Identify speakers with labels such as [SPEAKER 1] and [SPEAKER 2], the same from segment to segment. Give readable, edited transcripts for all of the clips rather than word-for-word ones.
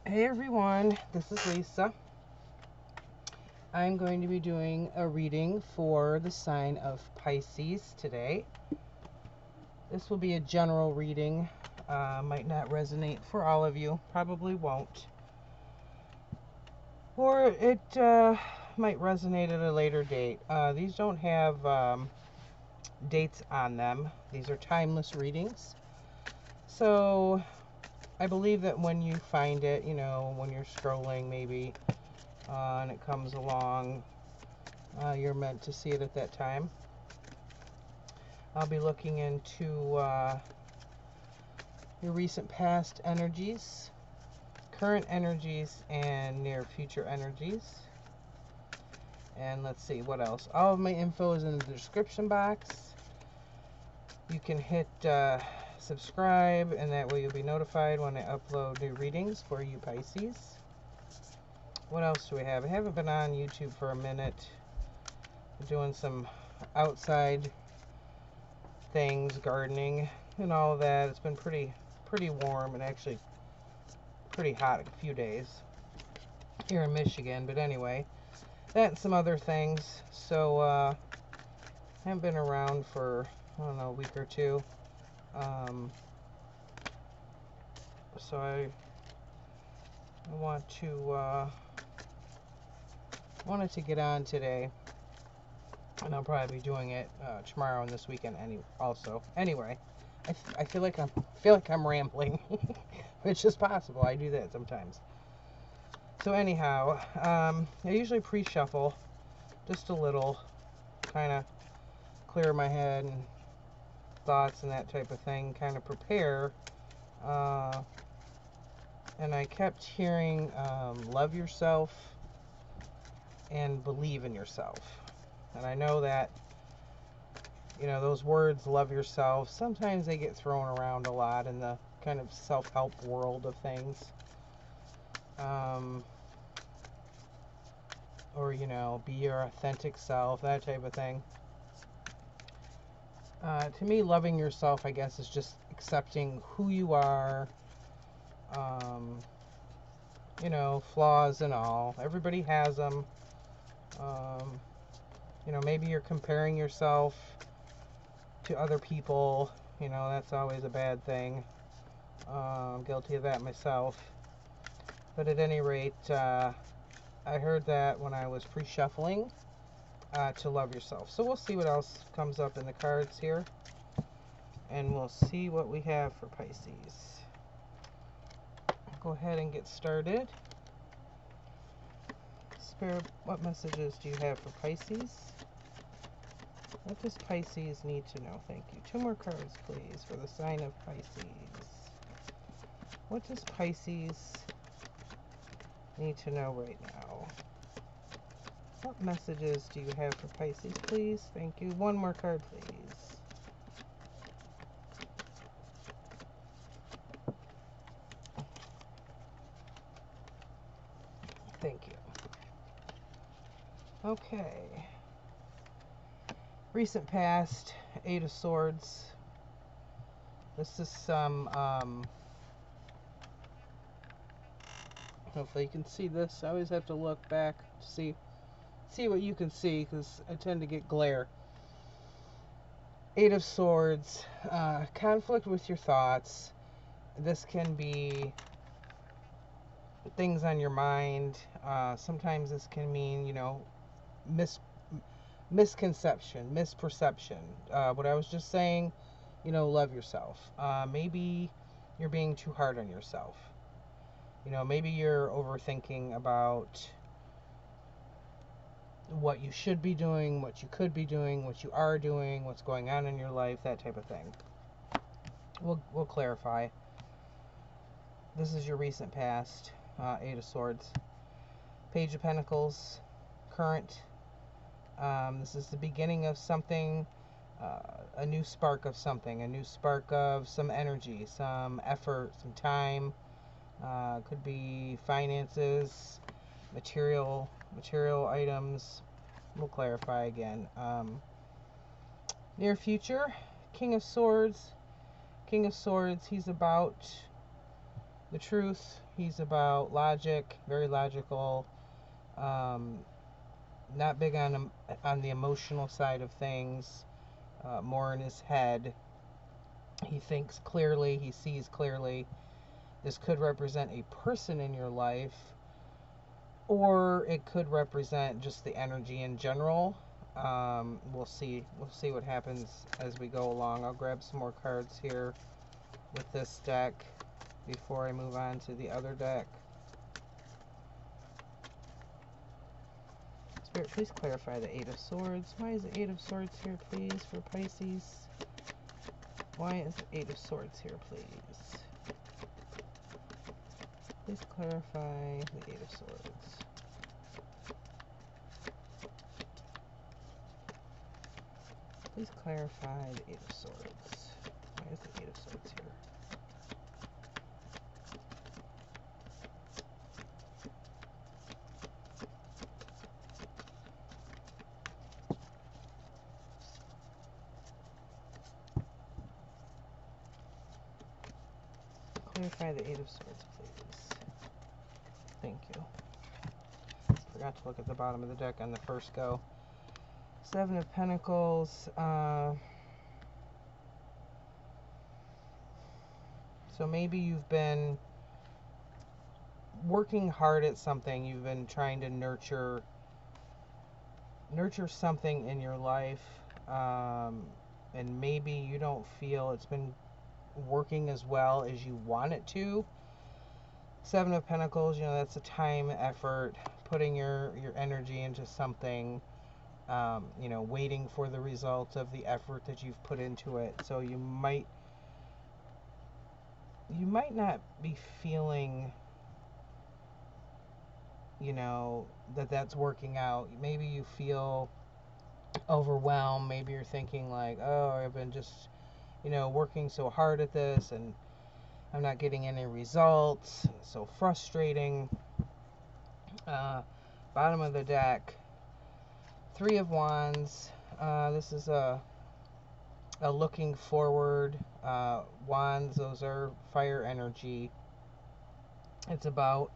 [SPEAKER 1] Hey everyone, this is Lisa. I'm going to be doing a reading for the sign of Pisces today. This will be a general reading. Might not resonate for all of you, probably won't. Or it might resonate at a later date. These don't have dates on them. These are timeless readings. So I believe that when you find it, when you're scrolling maybe, and it comes along, you're meant to see it at that time. I'll be looking into your recent past energies, current energies, and near future energies. And let's see what else. All of my info is in the description box. You can hit subscribe, and that way you'll be notified when I upload new readings for you Pisces. What else do we have? I haven't been on YouTube for a minute. I'm doing some outside things, gardening and all of that. It's been pretty warm and actually pretty hot a few days here in Michigan. But anyway, that and some other things. So I haven't been around for, I don't know, a week or two. So I wanted to get on today, and I'll probably be doing it tomorrow and this weekend also. Anyway, I feel like I'm rambling, which is possible. I do that sometimes. So anyhow, I usually pre-shuffle just a little, kind of clear my head and thoughts and that type of thing, kind of prepare. And I kept hearing love yourself and believe in yourself. And I know that, those words, love yourself, sometimes they get thrown around a lot in the kind of self-help world of things. Or, be your authentic self, that type of thing. To me, loving yourself, I guess, is just accepting who you are, flaws and all. Everybody has them. Maybe you're comparing yourself to other people. That's always a bad thing. I'm guilty of that myself. But at any rate, I heard that when I was pre-shuffling, to love yourself. So we'll see what else comes up in the cards here. And we'll see what we have for Pisces. Go ahead and get started. Spirit, what messages do you have for Pisces? What does Pisces need to know? Thank you. 2 more cards, please, for the sign of Pisces. What does Pisces need to know right now? What messages do you have for Pisces, please? Thank you. 1 more card, please. Thank you. Okay. Recent past, 8 of Swords. This is some, hopefully you can see this. I always have to look back to see what you can see, because I tend to get glare. 8 of Swords, conflict with your thoughts. This can be things on your mind. Sometimes this can mean, misconception, misperception. What I was just saying, love yourself. Maybe you're being too hard on yourself. Maybe you're overthinking about what you should be doing, what you could be doing, what you are doing, what's going on in your life, that type of thing. We'll clarify. This is your recent past, 8 of Swords. Page of Pentacles, current. This is the beginning of something, a new spark of something, a new spark of some energy, some effort, some time. Could be finances, material items. We'll clarify again. Near future, King of Swords. King of Swords, he's about the truth. He's about logic, very logical, not big on the emotional side of things, more in his head. He thinks clearly, he sees clearly. This could represent a person in your life, or it could represent just the energy in general. We'll see what happens as we go along. I'll grab some more cards here with this deck before I move on to the other deck. Spirit, please clarify the Eight of Swords. Why is the Eight of Swords here, please, for Pisces? Why is the Eight of Swords here, please? Please clarify the Eight of Swords. Please clarify the Eight of Swords. Why is the Eight of Swords here? Clarify the Eight of Swords, please. Thank you. Forgot to look at the bottom of the deck on the first go. Seven of Pentacles. So maybe you've been working hard at something. You've been trying to nurture something in your life, and maybe you don't feel it's been working as well as you want it to. Seven of Pentacles, you know, that's a time, effort, putting your energy into something, you know, waiting for the results of the effort that you've put into it. So you might not be feeling, you know, that's working out. Maybe you feel overwhelmed. Maybe you're thinking like, oh, I've been just, you know, working so hard at this and I'm not getting any results. So frustrating. Bottom of the deck, Three of Wands. This is a looking forward. Wands, those are fire energy. It's about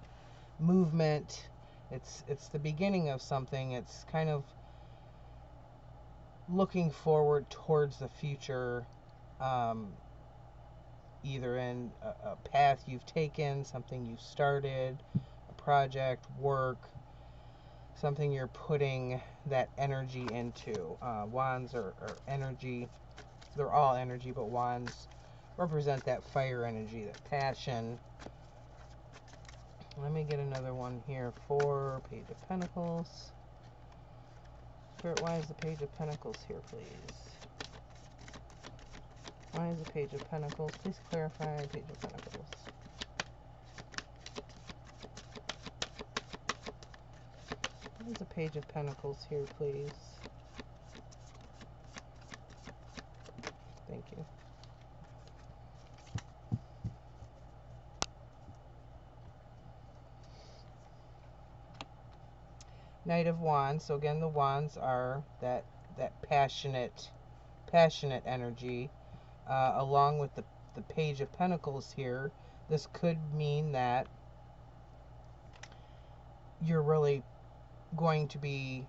[SPEAKER 1] movement. It's the beginning of something. It's kind of looking forward towards the future, either in a path you've taken, something you've started, a project, work, something you're putting that energy into. Wands are energy. They're all energy, but wands represent that fire energy, that passion. Let me get another one here for Page of Pentacles. Spirit, why is the Page of Pentacles here, please? Why is the Page of Pentacles? Please clarify Page of Pentacles. Why is the Page of Pentacles here, please? Thank you. Knight of Wands. So again, the wands are that passionate energy, along with the Page of Pentacles here. This could mean that you're really going to be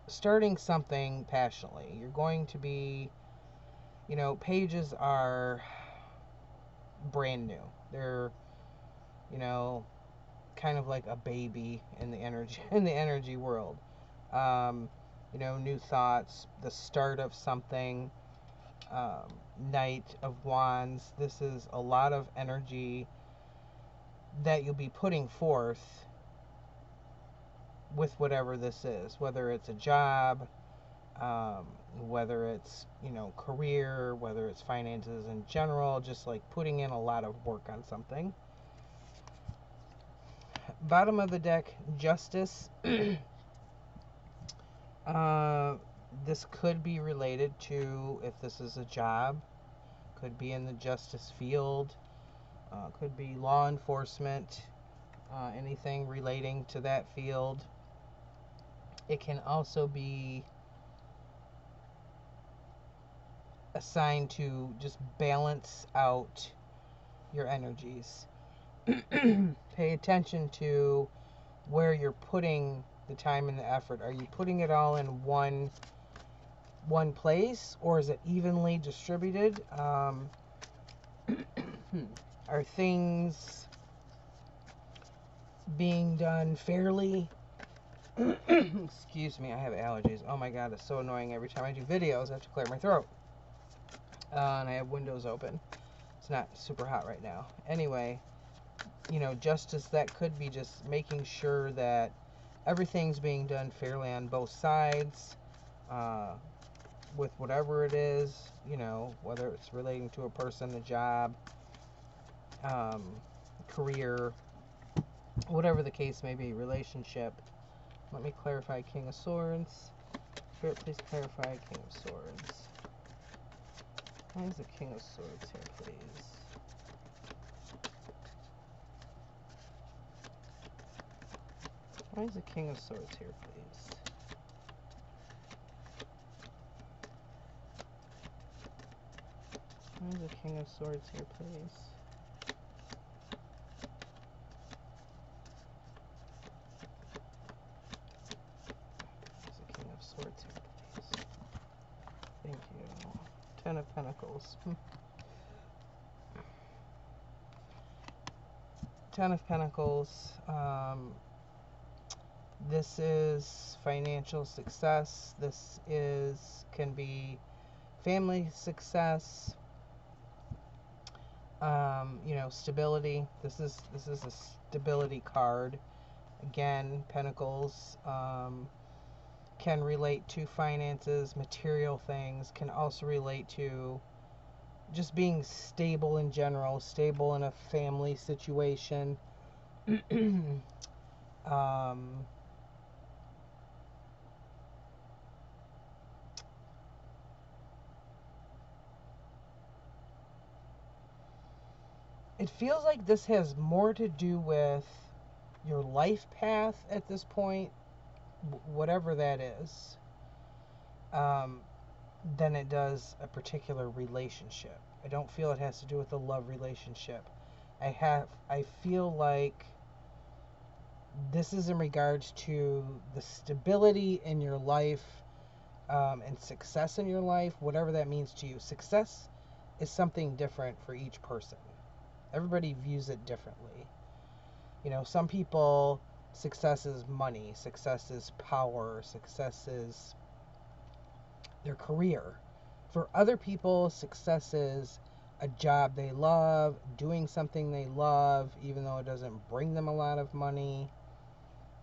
[SPEAKER 1] starting something passionately. You're going to be, you know, pages are brand new. They're, you know, kind of like a baby in the energy world. You know, new thoughts, the start of something. Knight of Wands. This is a lot of energy that you'll be putting forth with whatever this is, whether it's a job, whether it's, you know, career, whether it's finances in general, just like putting in a lot of work on something. Bottom of the deck, Justice. This could be related to, if this is a job, could be in the justice field, could be law enforcement, anything relating to that field. It can also be assigned to just balance out your energies. Pay attention to where you're putting the time and the effort. Are you putting it all in one place, or is it evenly distributed? Are things being done fairly? Excuse me, I have allergies. Oh my god, it's so annoying. Every time I do videos, I have to clear my throat. And I have windows open. It's not super hot right now. Anyway, you know, justice, that could be just making sure that everything's being done fairly on both sides, with whatever it is, you know, whether it's relating to a person, a job, career, whatever the case may be, relationship. Let me clarify King of Swords. Spirit, please clarify King of Swords. Why is the King of Swords here, please? Why is the King of Swords here, please? Why is the King of Swords here, please? Swords here, please. Thank you. Ten of Pentacles. Ten of Pentacles. This is financial success. This can be family success. You know, stability. This is a stability card. Again, Pentacles. Can relate to finances, material things, can also relate to just being stable in general, stable in a family situation. It feels like this has more to do with your life path at this point, whatever that is, than it does a particular relationship. I don't feel it has to do with a love relationship. I feel like this is in regards to the stability in your life, and success in your life, whatever that means to you. Success is something different for each person. Everybody views it differently. You know, some people, success is money, success is power, success is their career. For other people, success is a job they love, doing something they love, even though it doesn't bring them a lot of money,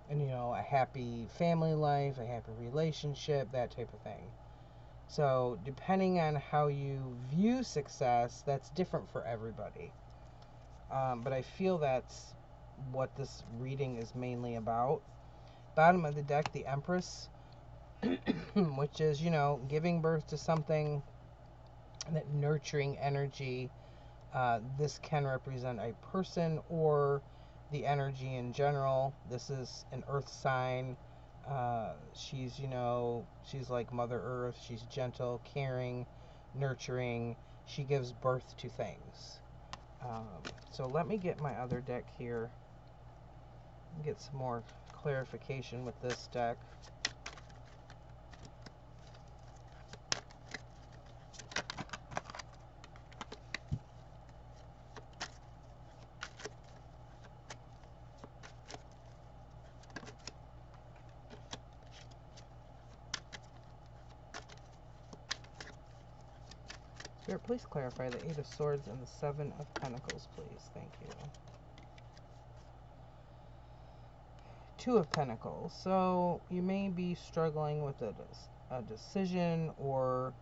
[SPEAKER 1] and, you know, a happy family life, a happy relationship, that type of thing. So, depending on how you view success, that's different for everybody. But I feel that's what this reading is mainly about. Bottom of the deck, the Empress, which is, you know, giving birth to something, that nurturing energy. This can represent a person or the energy in general. This is an earth sign. She's, you know, she's like Mother Earth. She's gentle, caring, nurturing. She gives birth to things. So let me get my other deck here. Get some more clarification with this deck. Spirit, please clarify the Eight of Swords and the Seven of Pentacles, please. Thank you. Two of Pentacles. So you may be struggling with a decision, or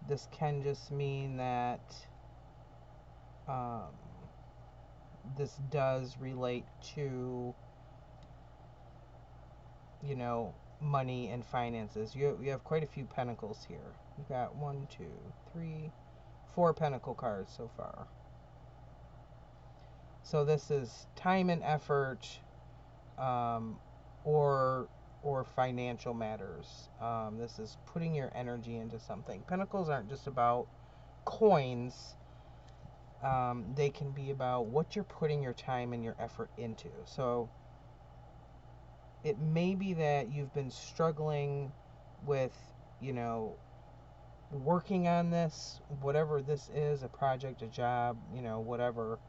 [SPEAKER 1] this can just mean that this does relate to, you know, money and finances. You have quite a few pentacles here. You've got 1, 2, 3, 4 pentacle cards so far. So this is time and effort, or financial matters. This is putting your energy into something. Pentacles aren't just about coins. They can be about what you're putting your time and your effort into. So it may be that you've been struggling with, you know, working on this, whatever this is, a project, a job, you know, whatever.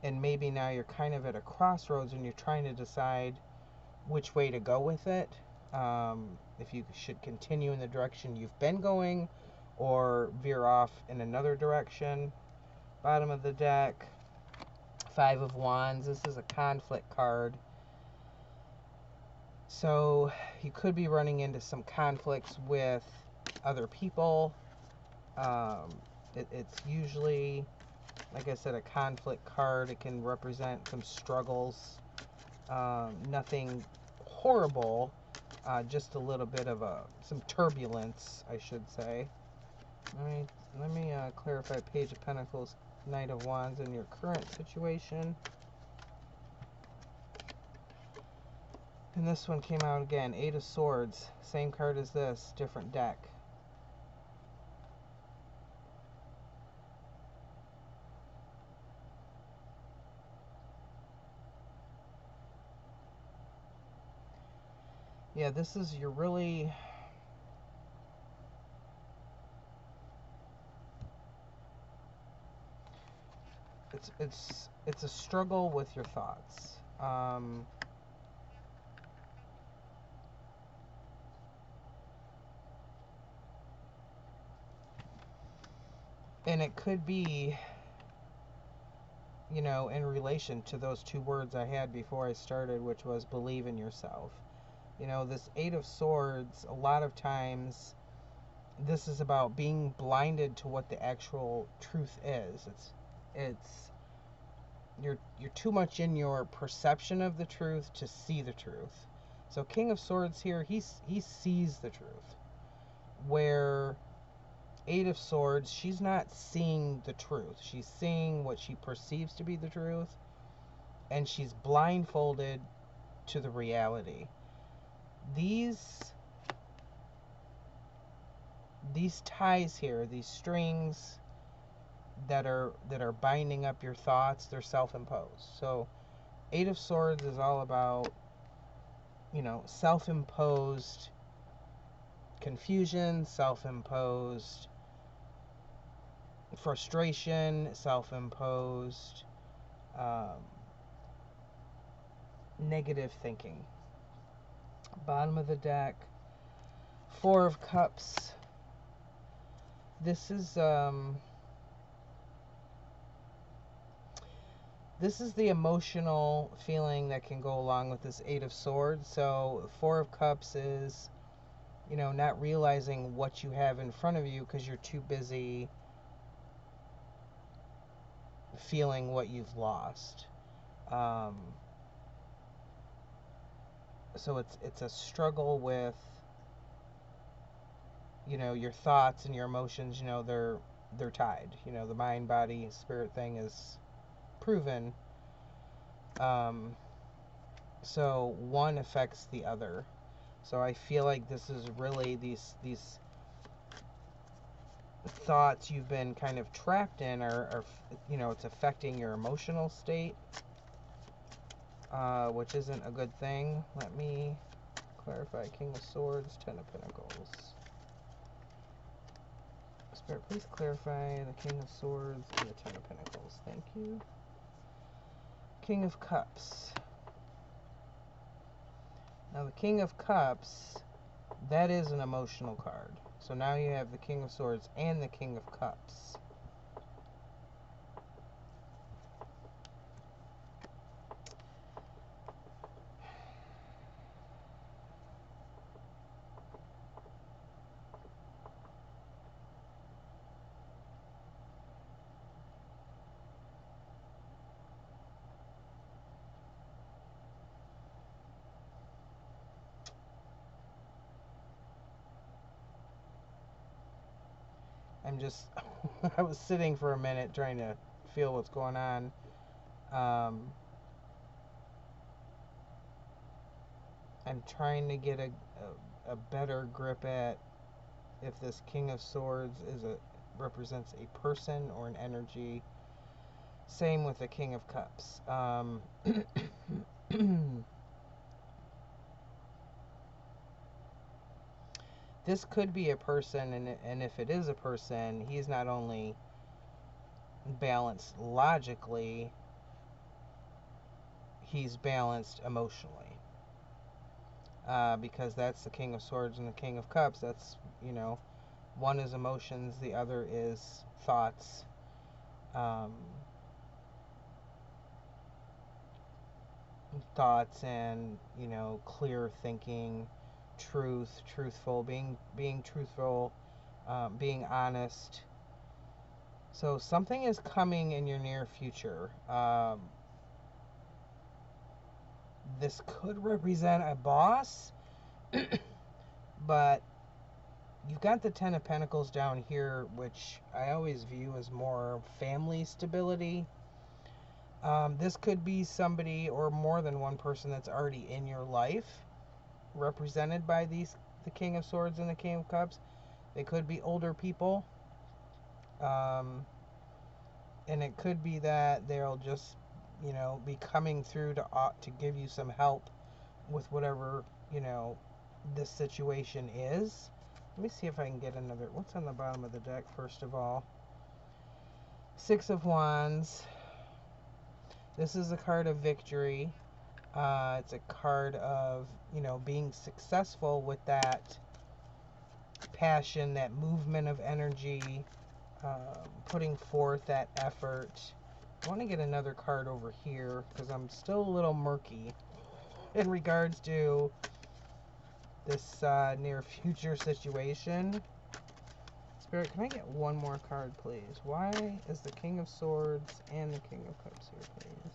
[SPEAKER 1] And maybe now you're kind of at a crossroads and you're trying to decide which way to go with it. If you should continue in the direction you've been going or veer off in another direction. Bottom of the deck, Five of Wands. This is a conflict card. So you could be running into some conflicts with other people. It's usually, like I said, a conflict card. It can represent some struggles. Nothing horrible, just a little bit of some turbulence, I should say. Let me clarify Page of Pentacles, Knight of Wands in your current situation. And this one came out again, Eight of Swords. Same card as this, different deck. Yeah, this is your really... It's a struggle with your thoughts. And it could be, you know, in relation to those two words I had before I started, which was believe in yourself. You know, this Eight of Swords, a lot of times, this is about being blinded to what the actual truth is. You're too much in your perception of the truth to see the truth. So King of Swords here, he sees the truth. Where Eight of Swords, she's not seeing the truth. She's seeing what she perceives to be the truth, and she's blindfolded to the reality. These ties here, these strings that are binding up your thoughts, they're self-imposed. So Eight of Swords is all about, you know, self-imposed confusion, self-imposed frustration, self-imposed negative thinking. Bottom of the deck, Four of Cups. This is the emotional feeling that can go along with this Eight of Swords. So Four of Cups is, you know, not realizing what you have in front of you because you're too busy feeling what you've lost. So it's a struggle with, you know, your thoughts and your emotions. You know, they're tied. You know, the mind, body, spirit thing is proven. So one affects the other. So I feel like this is really these thoughts you've been kind of trapped in are, you know, it's affecting your emotional state, which isn't a good thing. Let me clarify. King of Swords, Ten of Pentacles. Spirit, please clarify the King of Swords and the Ten of Pentacles. Thank you. King of Cups. Now the King of Cups, that is an emotional card. So now you have the King of Swords and the King of Cups. I'm just, I was sitting for a minute trying to feel what's going on. I'm trying to get a better grip at if this King of Swords represents a person or an energy. Same with the King of Cups. This could be a person, and if it is a person, he's not only balanced logically, he's balanced emotionally. Because that's the King of Swords and the King of Cups. That's, you know, one is emotions, the other is thoughts. Thoughts and, you know, clear thinking, truthful, being truthful, being honest. So something is coming in your near future. This could represent a boss, but you've got the Ten of Pentacles down here, which I always view as more family stability. This could be somebody or more than one person that's already in your life, represented by the King of Swords and the King of Cups. They could be older people. And it could be that they'll just, you know, be coming through to give you some help with whatever, you know, this situation is. Let me see if I can get another. What's on the bottom of the deck, first of all? Six of Wands. This is a card of victory. It's a card of, you know, being successful with that passion, that movement of energy, putting forth that effort. I want to get another card over here because I'm still a little murky in regards to this near future situation. Spirit, can I get one more card, please? Why is the King of Swords and the King of Cups here, please?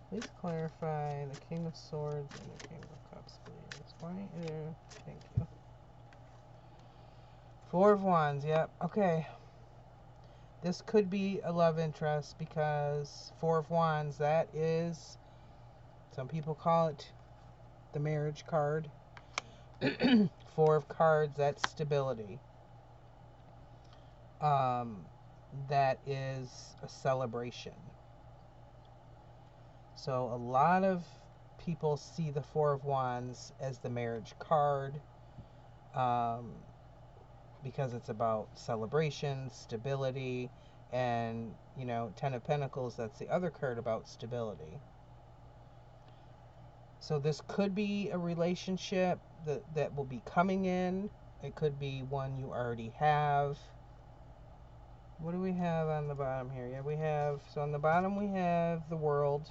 [SPEAKER 1] Please clarify the King of Swords and the King of Cups, please. Why is there... Thank you. Four of Wands, yep. Okay. This could be a love interest because Four of Wands, that is... Some people call it the marriage card. Four of Cards, that's stability. That is a celebration. So a lot of people see the Four of Wands as the marriage card because it's about celebration, stability, and, you know, Ten of Pentacles, that's the other card about stability. So this could be a relationship that will be coming in. It could be one you already have. What do we have on the bottom here? Yeah, we have, so on the bottom we have the World.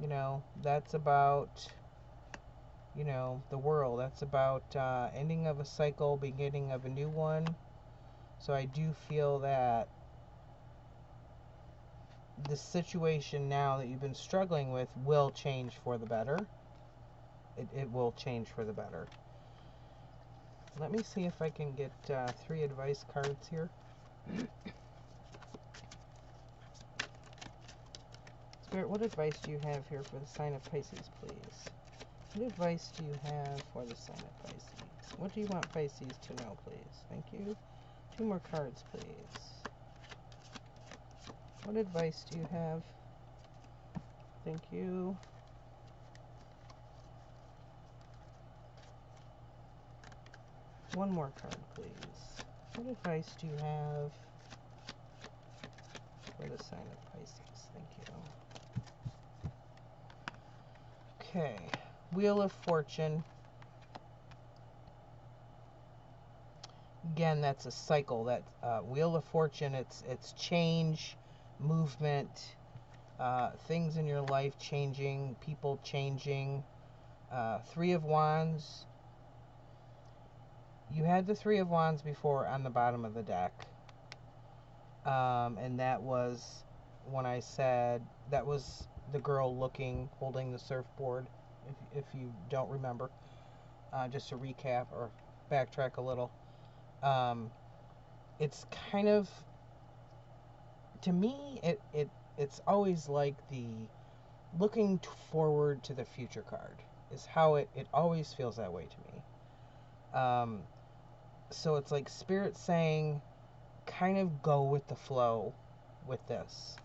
[SPEAKER 1] You know, that's about, you know, the World. That's about ending of a cycle, beginning of a new one. So I do feel that the situation now that you've been struggling with will change for the better. It will change for the better. Let me see if I can get 3 advice cards here. Spirit, what advice do you have here for the sign of Pisces, please? What advice do you have for the sign of Pisces? What do you want Pisces to know, please? Thank you. 2 more cards, please. What advice do you have? Thank you. One more card, please. What advice do you have for the sign of Pisces? Thank you. Okay. Wheel of Fortune. Again, that's a cycle. That Wheel of Fortune, it's change, movement, things in your life changing, people changing. 3 of Wands. You had the 3 of Wands before on the bottom of the deck. And that was when I said, that was the girl holding the surfboard, if you don't remember. Just to recap or backtrack a little. It's kind of, to me, it's always like the looking forward to the future card is how it always feels that way to me. So it's like Spirit saying, kind of go with the flow with this.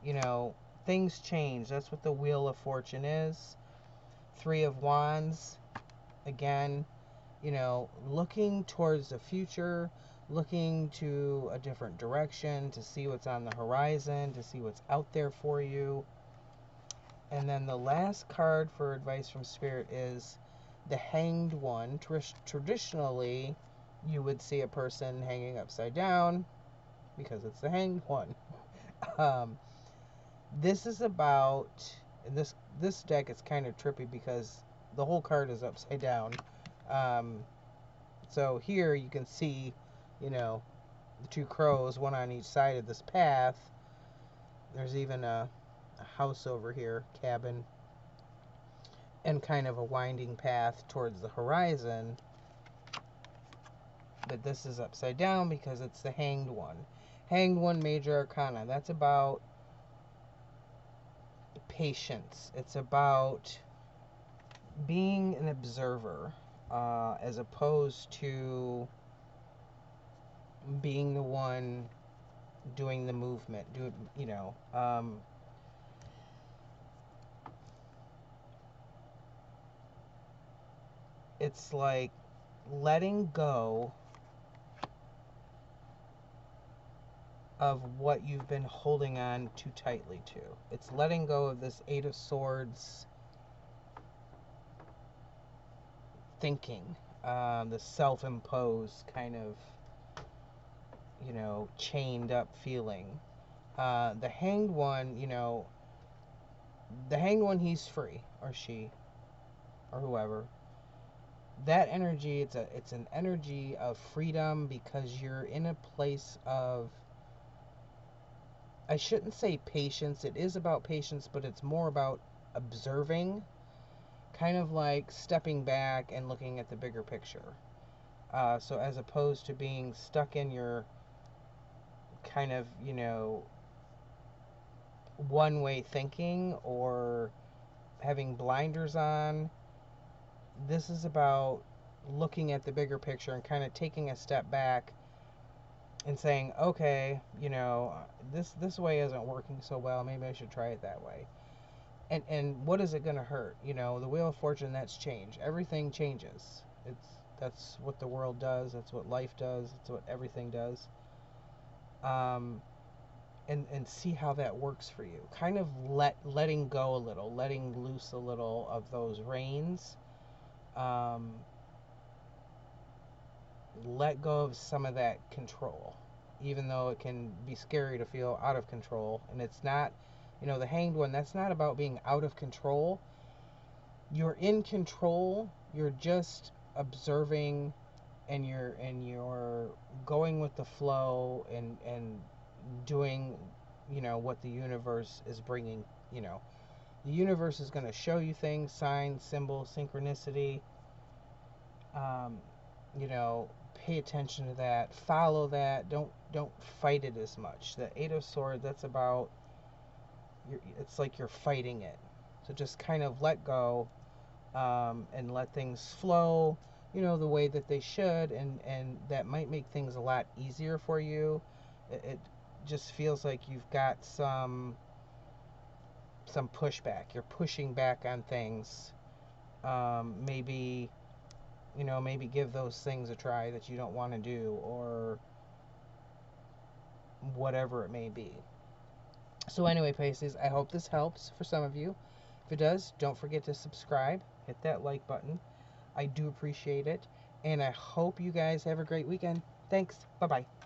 [SPEAKER 1] You know, things change. That's what the Wheel of Fortune is. 3 of Wands, again, you know, looking towards the future, looking to a different direction, to see what's on the horizon, to see what's out there for you. And then the last card for advice from Spirit is the Hanged One. Traditionally, you would see a person hanging upside down because it's the Hanged One. This is about, this deck is kind of trippy because the whole card is upside down. So here you can see, you know, the 2 crows, one on each side of this path. There's even a house over here, cabin, and kind of a winding path towards the horizon. But this is upside down because it's the Hanged One. Hanged One, Major Arcana. That's about patience. It's about being an observer, as opposed to being the one doing the movement. You know, it's like letting go of what you've been holding on too tightly to. It's letting go of this 8 of Swords thinking, the self-imposed kind of, you know, chained up feeling. The Hanged One, you know, the Hanged One, he's free, or she, or whoever. That energy, it's an energy of freedom because you're in a place of, I shouldn't say patience. It is about patience, but it's more about observing, kind of like stepping back and looking at the bigger picture. So as opposed to being stuck in your kind of, you know, one-way thinking or having blinders on, this is about looking at the bigger picture and kind of taking a step back and saying, okay, you know, this way isn't working so well. Maybe I should try it that way. And what is it going to hurt? You know, the Wheel of Fortune, that's change. Everything changes. That's what the world does. That's what life does. That's what everything does. And see how that works for you. Kind of letting go a little, letting loose a little of those reins. Let go of some of that control, even though it can be scary to feel out of control. And it's not, you know, the Hanged One, that's not about being out of control. You're in control. You're just observing, and you're going with the flow and doing, you know, what the universe is bringing. You know, the universe is going to show you things, signs, symbols, synchronicity. You know, pay attention to that, follow that, don't fight it as much. The 8 of Swords, that's about, it's like you're fighting it. So just kind of let go, and let things flow, you know, the way that they should, and that might make things a lot easier for you. It just feels like you've got some pushback. You're pushing back on things. Maybe, you know, maybe give those things a try that you don't want to do, or whatever it may be. So anyway, Pisces, I hope this helps for some of you. If it does, don't forget to subscribe, hit that like button. I do appreciate it, and I hope you guys have a great weekend. Thanks. Bye-bye.